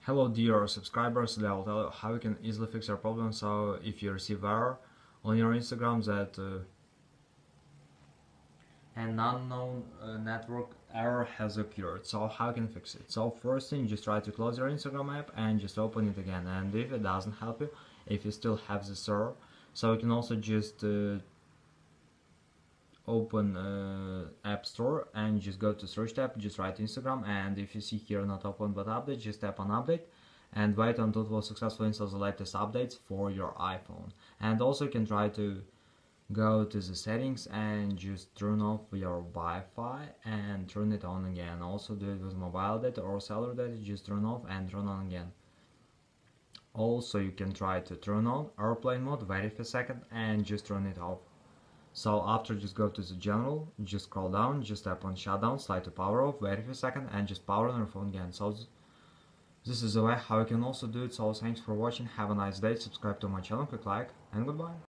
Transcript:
Hello dear subscribers, today I'll tell you how you can easily fix your problem. So if you receive error on your Instagram that an unknown network error has occurred, so how you can fix it? So first thing, just try to close your Instagram app and just open it again, and if it doesn't help you, if you still have this error, so you can also just open App Store and just go to search tab, just write Instagram, and if you see here not open but update, just tap on update and wait until it will successfully install the latest updates for your iPhone. And also you can try to go to the settings and just turn off your Wi-Fi and turn it on again. Also do it with mobile data or cellular data, just turn off and turn on again. Also you can try to turn on airplane mode, wait a second and just turn it off. So after, just go to the general, just scroll down, just tap on shutdown, slide to power off, wait a second and just power on your phone again. So this is the way how you can also do it. So thanks for watching, have a nice day, subscribe to my channel, click like and goodbye.